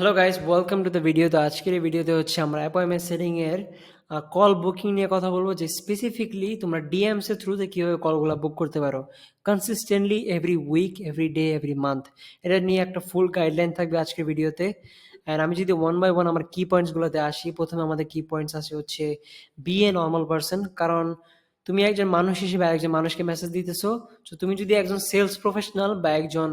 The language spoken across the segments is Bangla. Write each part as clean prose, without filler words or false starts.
Hello guys, welcome to the video. তো আজকের এই ভিডিওতে হচ্ছে আমরা অ্যাপয়েন্টমেন্ট সেটিং এর কল বুকিং নিয়ে কথা বলবো, যে স্পেসিফিকলি তোমরা ডিএমস এর থ্রুতে কিভাবে কলগুলো বুক করতে পারো consistently every week, every day, every month. এটা নিয়ে একটা ফুল গাইডলাইন থাকবে আজকের ভিডিওতে। অ্যান্ড আমি যদি ওয়ান বাই ওয়ান আমার কি পয়েন্টসগুলোতে আসি, প্রথমে আমাদের কি পয়েন্টস আছে হচ্ছে বি এ নর্মাল পারসন। কারণ তুমি একজন মানুষ হিসেবে একজন মানুষকে মেসেজ দিতেছো, তো তুমি যদি একজন সেলস প্রফেশনাল বা একজন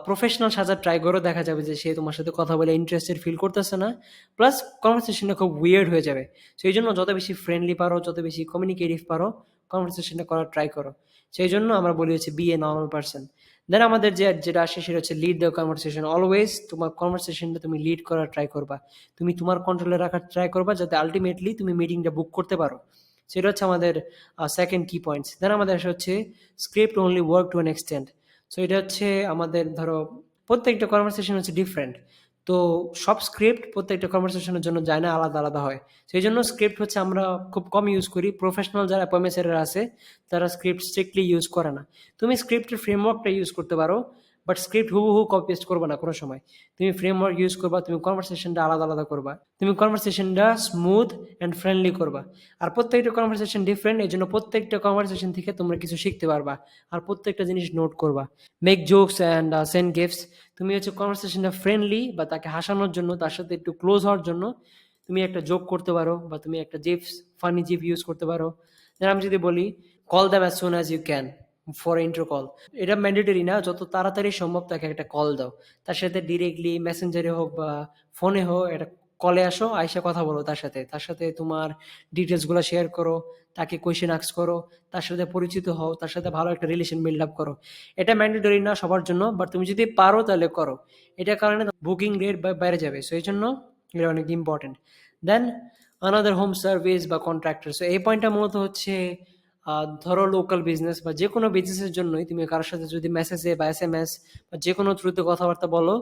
প্রফেশনাল সাজার ট্রাই করো, দেখা যাবে যে সে তোমার সাথে কথা বলে ইন্টারেস্টেড ফিল করতেছে না, প্লাস কনভারসেশনটা খুব উইয়ার্ড হয়ে যাবে। সেই জন্য যত বেশি ফ্রেন্ডলি পারো, যত বেশি কমিউনিকেটিভ পারো, কনভারসেশনটা করার ট্রাই করো। সেই জন্য আমরা বলি হচ্ছে বি এ নর্মাল পারসন। দেন আমাদের যেটা আসে সেটা হচ্ছে লিড দ্য কনভারসেশন। অলওয়েজ তোমার কনভারসেশনটা তুমি লিড করার ট্রাই করবা, তুমি তোমার কন্ট্রোলে রাখার ট্রাই করবা, যাতে আলটিমেটলি তুমি মিটিংটা বুক করতে পারো। সেটা হচ্ছে আমাদের সেকেন্ড কি পয়েন্টস। দেন আমাদের আসে হচ্ছে script only work to an extent. So এটা হচ্ছে আমাদের, ধরো প্রত্যেকটা কনভারসেশন হচ্ছে ডিফারেন্ট। তো সব স্ক্রিপ্ট প্রত্যেকটা কনভারসেশনের জন্য যায় না, আলাদা আলাদা হয়। সেই জন্য স্ক্রিপ্ট হচ্ছে আমরা খুব কম ইউজ করি। প্রফেশনাল যারা অ্যাপয়েন্টমেন্টসেরা আছে তারা স্ক্রিপ্ট স্ট্রিক্টলি ইউজ করে না। তুমি স্ক্রিপ্টের ফ্রেমওয়ার্কটা ইউজ করতে পারো, বাট স্ক্রিপ্ট হুবহু কপি পেস্ট করবে না কোনো সময়। তুমি ফ্রেমওয়ার্ক ইউজ করবা, তুমি কনভারসেশনটা আলাদা আলাদা করবা, তুমি কনভারসেশনটা স্মুথ অ্যান্ড ফ্রেন্ডলি করবা। আর প্রত্যেকটা কনভারসেশন ডিফারেন্ট, এই জন্য প্রত্যেকটা কনভারসেশন থেকে তোমরা কিছু শিখতে পারবা, আর প্রত্যেকটা জিনিস নোট করবা। Make jokes and send gifts. তুমি হচ্ছে কনভারসেশনটা ফ্রেন্ডলি বা তাকে হাসানোর জন্য, তার সাথে একটু ক্লোজ হওয়ার জন্য তুমি একটা জোক করতে পারো, বা তুমি একটা জিপস, ফানি জিপ ইউজ করতে পারো। যেন আমি যদি বলি, call them as soon as you can for intro call. এটা ম্যান্ডেটরি না, যত তাড়াতাড়ি সম্ভব তাকে একটা কল দাও। তার সাথে ডিরেক্টলি মেসেঞ্জারে হোক বা ফোনে হোক, একটা কলে আসো, আইসা কথা বলো তার সাথে তোমার ডিটেলসগুলো শেয়ার করো, তাকে কোয়েশ্চেন আস্ক করো, তার সাথে পরিচিত হও, তার সাথে ভালো একটা রিলেশন বিল্ড আপ করো। এটা ম্যান্ডেটরি না সবার জন্য, বাট তুমি যদি পারো তাহলে করো। এটার কারণে বুকিং রেট বেড়ে যাবে। সো এই জন্য এটা অনেক ইম্পর্টেন্ট। দেন আনাদার হোম সার্ভিস বা কন্ট্রাক্টর। সো এই পয়েন্টটা মূলত হচ্ছে ধরো লোকাল বিজনেস বা যে কোনো বিজনেসের জন্যই তুমি কারোর সাথে যদি মেসেজে বা SMS বা যে কোনো থ্রুতে কথাবার্তা বলো,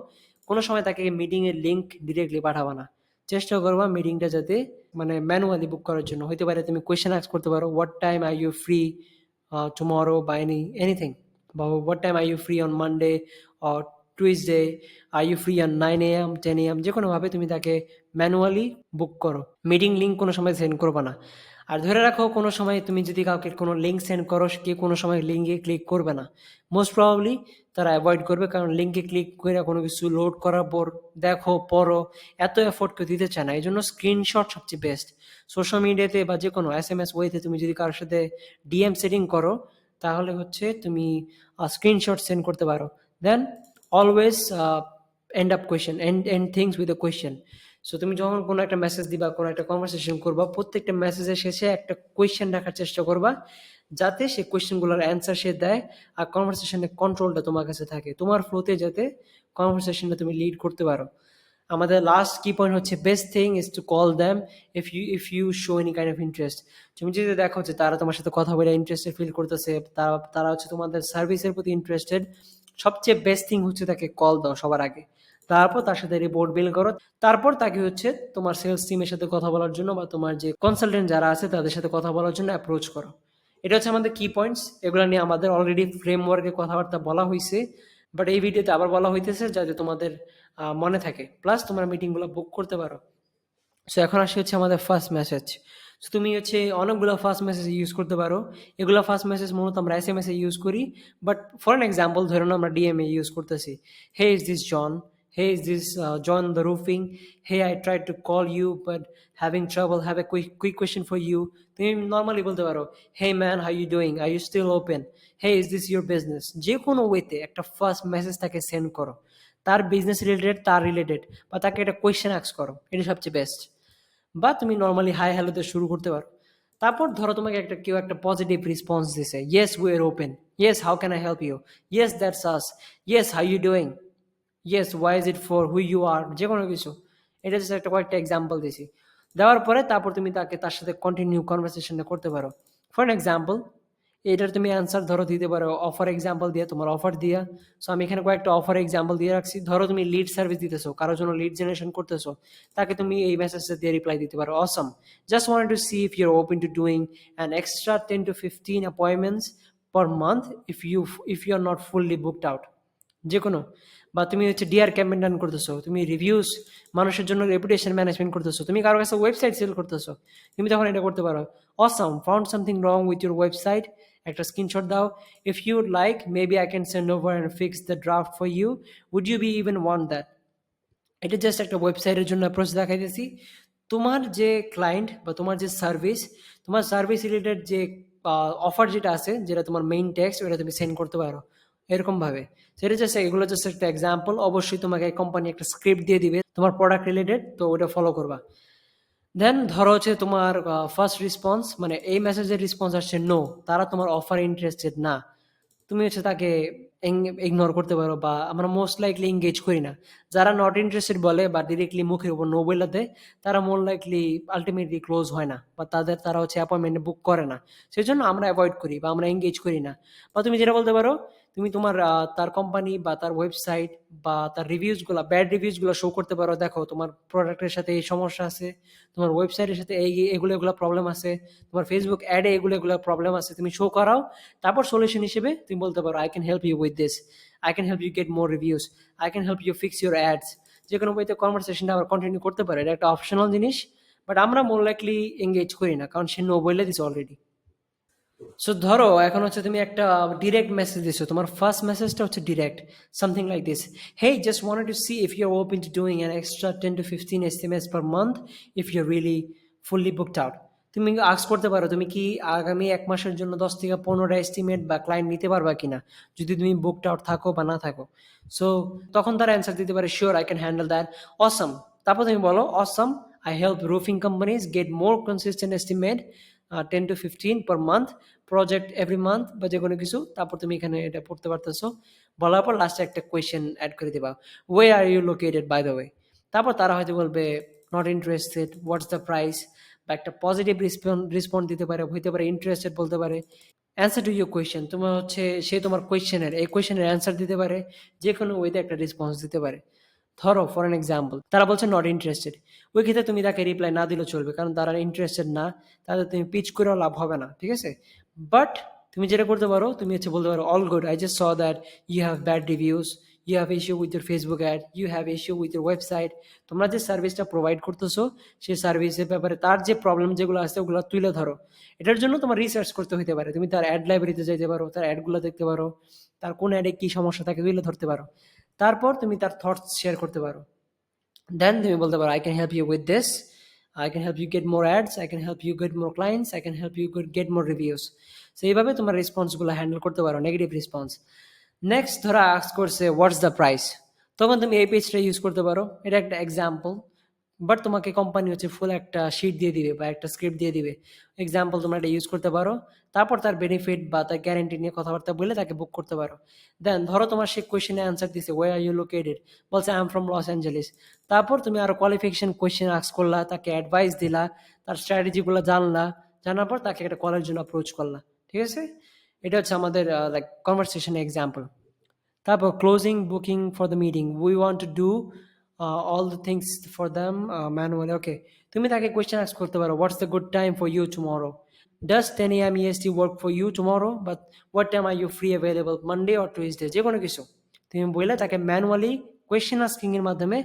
কোনো সময় তাকে মিটিংয়ের লিঙ্ক ডিরেক্টলি পাঠাবা না। চেষ্টা করবা মিটিংটা যাতে মানে ম্যানুয়ালি বুক করার জন্য। হইতে পারে তুমি কোয়েশ্চেন আস্ক করতে পারো, what time are you free tomorrow বা এনিথিং, বা what time are you free on Monday or Tuesday, are you free on 9 AM 10 AM। যে কোনোভাবে তুমি তাকে ম্যানুয়ালি বুক করো, মিটিং লিঙ্ক কোনো সময় সেন্ড করবা না। আর ধরে রাখো, কোনো সময় তুমি যদি কাউকে কোনো লিঙ্ক সেন্ড করো, কেউ কোনো সময় লিঙ্কে ক্লিক করবে না। মোস্ট প্রবাবলি তারা অ্যাভয়েড করবে, কারণ লিঙ্কে ক্লিক করে কোনো কিছু লোড করার পর দেখো, পড়ো, এত এফোর্ট কেউ দিতে চায় না। এই জন্য স্ক্রিনশট সবচেয়ে বেস্ট। সোশ্যাল মিডিয়াতে বা যে কোনো SMS ওয়েতে তুমি যদি কারোর সাথে DM সেটিং করো, তাহলে হচ্ছে তুমি স্ক্রিনশট সেন্ড করতে পারো। Then always end up question, end things with a question. So তুমি যখন কোনো একটা মেসেজ দিবা, কোনো একটা কনভারসেশন করবা, প্রত্যেকটা মেসেজের শেষে একটা কোয়েশ্চেন রাখার চেষ্টা করবা, যাতে সেই কোয়েশ্চেনগুলোর অ্যান্সার সে দেয়, আর কনভারসেশনের কন্ট্রোলটা তোমার কাছে থাকে, তোমার ফ্লোতে যাতে কনভারসেশনটা তুমি লিড করতে পারো। আমাদের লাস্ট কি পয়েন্ট হচ্ছে best thing is to call them if you show any kind of interest. তুমি যদি দেখো যে তারা তোমার সাথে কথা বলে ইন্টারেস্টেড ফিল করতেছে, তারা হচ্ছে তোমাদের সার্ভিসের প্রতি ইন্টারেস্টেড, সবচেয়ে বেস্ট থিং হচ্ছে তাকে কল দাও সবার আগে। তারপর তার সাথে রিপোর্ট বিল করো। তারপর তাকে হচ্ছে তোমার সেলস টিমের সাথে কথা বলার জন্য বা তোমার যে কনসালটেন্ট যারা আছে তাদের সাথে কথা বলার জন্য অ্যাপ্রোচ করো। এটা হচ্ছে আমাদের কি পয়েন্টস। এগুলো নিয়ে আমাদের অলরেডি ফ্রেমওয়ার্কে কথাবার্তা বলা হয়েছে, বাট এই ভিডিওতে আবার বলা হইতেছে যাতে তোমাদের মনে থাকে, প্লাস তোমরা মিটিংগুলো বুক করতে পারো। সো এখন আসি হচ্ছে আমাদের ফার্স্ট মেসেজ। সো তুমি হচ্ছে অনেকগুলো ফার্স্ট মেসেজ ইউজ করতে পারো। এগুলো ফার্স্ট মেসেজ মূলত আমরা SMS এ ইউজ করি, বাট ফর অ্যান এক্সাম্পল ধরুন আমরা DM ইউজ করতেছি। Hey is this John, hey is this John the roofing, hey I try to call you but having trouble, have a quick question for you. তুমি নর্মালি বলতে পারো, hey man how you doing, are you still open, hey is this your business. যে কোনো ওয়েতে একটা ফার্স্ট মেসেজ তাকে সেন্ড করো, তার বিজনেস রিলেটেড, তার রিলেটেড, বা তাকে একটা কোয়েশ্চেন আস্ক করো, এটা সবচেয়ে বেস্ট। বা তুমি নর্মালি হাই হ্যালোতে শুরু করতে পারো। তারপর ধরো তোমাকে কেউ একটা পজিটিভ রেসপন্স দিছে, yes we are open, yes how can I help you, yes that's us, yes how you doing, yes why is it for who you are, যে কোনো কিছু। এটা জাস্ট একটা কয়েকটা এক্সাম্পল দিছি। দেওয়ার পরে তারপর তুমি তার সাথে কন্টিনিউ কনভারসেশনটা করতে পারো। ফর এক্সাম্পল, এটার তুমি অ্যান্সার ধরো দিতে পারো অফার এক্সাম্পল দিয়ে, তোমার অফার দিয়া। সো আমি এখানে কয়েকটা অফার এক্সাম্পল দিয়ে রাখছি। ধরো তুমি লিড সার্ভিস দিতেছো, কারোর জন্য লিড জেনারেশন করতেছো, তাকে তুমি এই মেসেজটা দিয়ে রিপ্লাই দিতে পারো, awesome, just wanted to see if you are open to doing an extra 10 to 15 appointments per month if you are not fully booked out. যে কোনো, বা তুমি হচ্ছে ডিআর ক্যাম্পেইন রান করতেছো, তুমি রিভিউস মানুষের জন্য রেপুটেশন ম্যানেজমেন্ট করতেছো, তুমি কারো কাছে ওয়েবসাইট সেল করতেছো, তুমি তখন এটা করতে পারো। Awesome, found something wrong with your website, একটা স্ক্রিনশট দাও। If you like maybe I can send over and fix the draft for you, would you be even want that. এটা জাস্ট একটা ওয়েবসাইটের জন্য অ্যাপ্রোচ দেখাইতেছি। তোমার যে ক্লায়েন্ট বা তোমার যে সার্ভিস, তোমার সার্ভিস রিলেটেড যে অফার যেটা আছে, যেটা তোমার মেইন টেক্সট, ওটা তুমি সেন্ড করতে পারো এরকমভাবে। সেটা জাস্ট, এগুলো জাস্ট একটা এক্সাম্পল। অবশ্যই তোমাকে কোম্পানি একটা স্ক্রিপ্ট দিয়ে দিবে তোমার প্রোডাক্ট রিলেটেড, তো ওটা ফলো করবা। দেন ধরো হচ্ছে তোমার ফার্স্ট রেসপন্স, মানে এই মেসেজের রেসপন্স আসছে নো, তারা তোমার অফার ইন্টারেস্টেড না। তুমি হচ্ছে তাকে ইগনোর করতে পারো, বা আমরা মোস্ট লাইকলি এঙ্গেজ করি না। যারা নট ইন্টারেস্টেড বলে বা ডিরেক্টলি মুখের উপর নো বলে দেয়, তারা মোর লাইকলি আলটিমেটলি ক্লোজ হয় না, বা তারা হচ্ছে অ্যাপয়েন্টমেন্ট বুক করে না। সেই জন্য আমরা অ্যাভয়েড করি বা আমরা এঙ্গেজ করি না। বা তুমি যেটা বলতে পারো, তুমি তোমার তার কোম্পানি বা তার ওয়েবসাইট বা তার রিভিউসগুলো, ব্যাড রিভিউসগুলো শো করতে পারো। দেখো তোমার প্রোডাক্টের সাথে এই সমস্যা আছে, তোমার ওয়েবসাইটের সাথে এগুলো এগুলো প্রবলেম আছে, তোমার ফেসবুক অ্যাডে এগুলো এগুলো প্রবলেম আছে, তুমি শো করাও। তারপর সলিউশন হিসেবে তুমি বলতে পারো I can help you with this, I can help you get more reviews, I can help you fix your ads. যে কোনো বইতে কনভারসেশনটা আবার কন্টিনিউ করতে পারে, এটা একটা অপশনাল জিনিস। বাট আমরা মোর লাইকলি এঙ্গেজ করি না, কারণ সে নো বলে দিছে অলরেডি। সো ধরো এখন হচ্ছে তুমি একটা ডিরেক্ট মেসেজ দিছো, তোমার ফার্স্ট মেসেজটা হচ্ছে direct, something like this: hey, just wanted to see if you are open to doing an extra 10 to 15 SMS per month if you are really fully booked out. তুমি আস্ক করতে পারো তুমি কি আগামী 1 মাসের জন্য 10 থেকে 15টা এস্টিমেট বা ক্লায়েন্ট নিতে পারবা কিনা, যদি তুমি বুকড আউট থাকো বা না থাকো। সো তখন তারা অ্যান্সার দিতে পারে sure, I can handle that, awesome. তারপর তুমি বলো awesome, I help roofing companies get more consistent estimate 10 to 15 per month, project every month, বা যে কোনো কিছু। তারপর তুমি এখানে এটা পড়তে পারতেছো। বলার পর লাস্টে একটা কোয়েশ্চেন অ্যাড করে দিবা, where are you located by the way. তারপর তারা হয়তো বলবে not interested, what's the price, বা একটা পজিটিভ রেসপন্স দিতে পারে, হইতে পারে ইন্টারেস্টেড বলতে পারে। অ্যান্সার টু ইউর কোয়েশ্চেন, তোমার হচ্ছে সে তোমার কোয়েশ্চেনের এই কোয়েশ্চেনের অ্যান্সার দিতে পারে, যে কোনো ওয়েতে একটা রেসপন্স দিতে পারে। ধরো ফর অ্যান এক্সাম্পল, তারা বলছে নট ইন্টারেস্টেড, ওই ক্ষেত্রে তুমি তাকে রিপ্লাই না দিলেও চলবে, কারণ তারা ইন্টারেস্টেড না, তাদের তুমি পিচ করেও লাভ হবে না, ঠিক আছে। বাট তুমি যেটা করতে পারো, তুমি হচ্ছে বলতে পারো all good, I just saw that you have bad reviews, you have issue with your Facebook ad, you have issue with your website. তোমরা যে সার্ভিসটা প্রোভাইড করতেছো, সেই সার্ভিসের ব্যাপারে তার যে প্রবলেম যেগুলো আছে ওগুলো তুলে ধরো। এটার জন্য তোমার রিসার্চ করতে হতে পারে, তুমি তার অ্যাড লাইব্রেরিতে যাইতে পারো, তার অ্যাডগুলো দেখতে পারো, তার কোন অ্যাডে কি সমস্যা থাকে তুলে ধরতে পারো। তারপর তুমি তার থটস শেয়ার করতে পারো। দেন তুমি বলতে পারো I can help you with this, I can help you get more ads, I can help you get more clients, I can help you get more reviews. So এইভাবে তোমার রেসপন্সগুলো হ্যান্ডেল করতে পারো, নেগেটিভ রেসপন্স। নেক্সট ধরো আস্ক করছে হোয়াটস দ্য প্রাইস, তখন তুমি এই পেজটা ইউজ করতে পারো, এটা একটা এক্সাম্পল। বাট তোমাকে কোম্পানি হচ্ছে ফুল একটা শিট দিয়ে দিবে বা একটা স্ক্রিপ্ট দিয়ে দিবে। এক্সাম্পল তোমরা এটা ইউজ করতে পারো। তারপর তার বেনিফিট বা তার গ্যারান্টি নিয়ে কথাবার্তা বলে তাকে বুক করতে পারো। দেন ধরো তোমার সে কোয়েশ্চেনে অ্যান্সার দিছে ওয়ে আর ইউ লোকেটেড, বলছে I am from loss Angeles. তারপর তুমি আরো কোয়ালিফিকেশন কোয়েশ্চেন আস্ক করলা, তাকে অ্যাডভাইস দিলা, তার স্ট্র্যাটেজিগুলো জানলা, জানার পর তাকে একটা কলের জন্য অ্যাপ্রোচ করলা, ঠিক আছে। এটা হচ্ছে আমাদের লাইক কনভারসেশন এক্সাম্পল। তারপর closing booking for the meeting, we want to do all the things for them manually. Okay, তুমি তাকে কোয়েশ্চেন আস্ক করতে পারো what's the good time for you tomorrow, does 10 AM EST work for you tomorrow, but what time are you free available Monday or Tuesday, যে কোনো কিছু তুমি বলে তাকে ম্যানুয়ালি কোয়েশ্চেন আস্কিং এর মাধ্যমে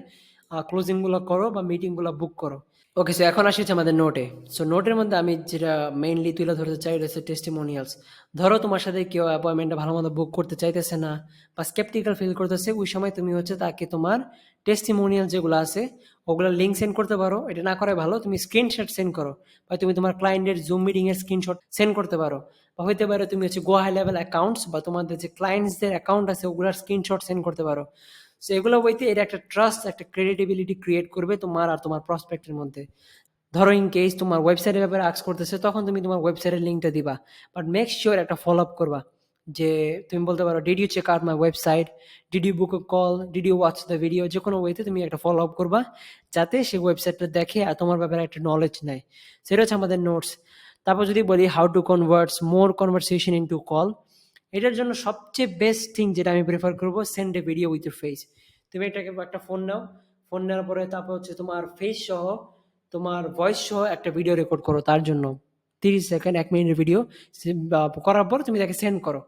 ক্লোজিংগুলো করো বা মিটিংগুলো বুক করো। ওকে, সো এখন আসি হচ্ছে আমাদের নোটে। সো নোটের মধ্যে আমি যেটা মেইনলি তুলে ধরতে চাই এটা হচ্ছে টেস্টিমোনিয়ালস। ধরো তোমার সাথে কেউ অ্যাপয়েন্টমেন্টটা ভালো মতো বুক করতে চাইতেছে না বা স্কেপটিক্যাল ফিল করতেছে, ওই সময় তুমি হচ্ছে তাকে তোমার টেস্টিমোনিয়াল যেগুলো আছে ওগুলো লিঙ্ক সেন্ড করতে পারো। এটা না করে ভালো তুমি স্ক্রিনশট সেন্ড করো, বা তুমি তোমার ক্লায়েন্টের জুম মিটিং এর স্ক্রিনশট সেন্ড করতে পারো, বা হইতে পারে তুমি হচ্ছে গো হাই লেভেল অ্যাকাউন্টস বা তোমাদের যে ক্লায়েন্টসদের অ্যাকাউন্ট আছে ওগুলোর স্ক্রিনশট সেন্ড করতে পারো। সো এগুলো বইতে এটা একটা ট্রাস্ট, একটা ক্রেডিটেবিলিটি ক্রিয়েট করবে তোমার আর তোমার প্রসপেক্টের মধ্যে। ধরো ইন কেস তোমার ওয়েবসাইটের ব্যাপারে আস্ক করতেছে, তখন তুমি তোমার ওয়েবসাইটের লিঙ্কটা দিবা, বাট মেক শিওর একটা ফলো আপ করবা। যে তুমি বলতে পারো did you check out my website, did you book a call, did you watch the video, যে কোনো ওয়েতে তুমি একটা ফলো আপ করবা, যাতে সেই ওয়েবসাইটটা দেখে আর তোমার ব্যাপারে একটা নলেজ নেয়। সেটা হচ্ছে আমাদের নোটস। তারপর যদি বলি how to converts more conversation in to call, এটার জন্য সবচেয়ে বেস্ট থিং যেটা আমি প্রেফার করবো, send A video with your face. তুমি এটাকে একটা ফোন নাও, ফোন নেওয়ার পরে তারপর হচ্ছে তোমার ফেস সহ, তোমার ভয়েস সহ একটা ভিডিও রেকর্ড করো তার জন্য। 30 সেকেন্ড 1 মিনিটের ভিডিও করার পর তুমি তাকে সেন্ড করো।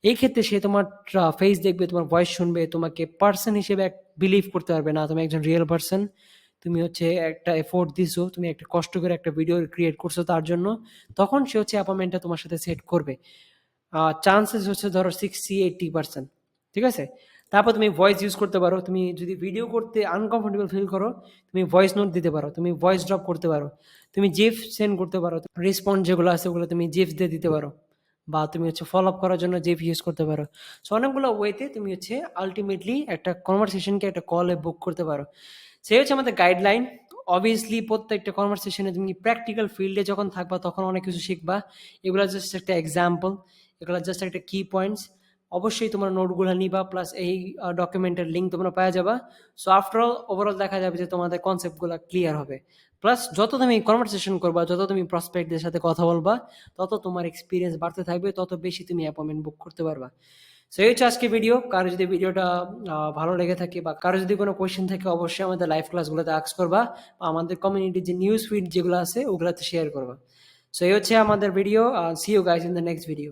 এই ক্ষেত্রে সে তোমার ফেস দেখবে, তোমার ভয়েস শুনবে, তোমাকে পার্সন হিসেবে বিলিভ করতে পারবে না তুমি একজন রিয়েল পার্সন। তুমি হচ্ছে একটা এফোর্ট দিছো, তুমি একটা কষ্ট করে একটা ভিডিও ক্রিয়েট করছো তার জন্য, তখন সে হচ্ছে অ্যাপয়েন্টমেন্টটা তোমার সাথে সেট করবে। চান্সেস হচ্ছে ধরো 60-80%। ঠিক আছে? তারপর তুমি ভয়েস ইউজ করতে পারো। তুমি যদি ভিডিও করতে আনকমফোর্টেবল ফিল করো, তুমি ভয়েস নোট দিতে পারো, তুমি ভয়েস ড্রপ করতে পারো, তুমি জিফ সেন্ড করতে পারো, রেসপন্স যেগুলো আছে ওগুলো তুমি জিফ দিয়ে দিতে পারো, বা তুমি হচ্ছে ফলো আপ করার জন্য জিফ ইউজ করতে পারো। সো অনেকগুলো ওয়েতে তুমি হচ্ছে আলটিমেটলি একটা কনভারসেশনকে একটা কলে বুক করতে পারো। সেই হচ্ছে আমাদের গাইডলাইন। অবভিয়াসলি প্রত্যেকটা কনভারসেশনে তুমি প্র্যাকটিক্যাল ফিল্ডে যখন থাকবা তখন অনেক কিছু শিখবা। এগুলো জাস্ট একটা এক্সাম্পল, এগুলো জাস্ট একটা কি পয়েন্টস। অবশ্যই তোমার নোটগুলো নিবা, প্লাস এই ডকুমেন্টের লিঙ্ক তোমরা পাওয়া যাবা। সো আফটার অল ওভারঅল দেখা যাবে যে তোমাদের কনসেপ্টগুলো ক্লিয়ার হবে। প্লাস যত তুমি কনভারসেশন করবা, যত তুমি প্রসপেক্টদের সাথে কথা বলবা, তত তোমার এক্সপিরিয়েন্স বাড়তে থাকবে, তত বেশি তুমি অ্যাপয়েন্টমেন্ট বুক করতে পারবা। সো এই হচ্ছে আজকে ভিডিও। কারো যদি ভিডিওটা ভালো লেগে থাকে বা কারো যদি কোনো কোয়েশ্চেন থাকে, অবশ্যই আমাদের লাইভ ক্লাসগুলোতে আস্ক করবা, বা আমাদের কমিউনিটির যে নিউজ ফিড যেগুলো আছে ওগুলোতে শেয়ার করবা। সো এই হচ্ছে আমাদের video. See you guys in the next video.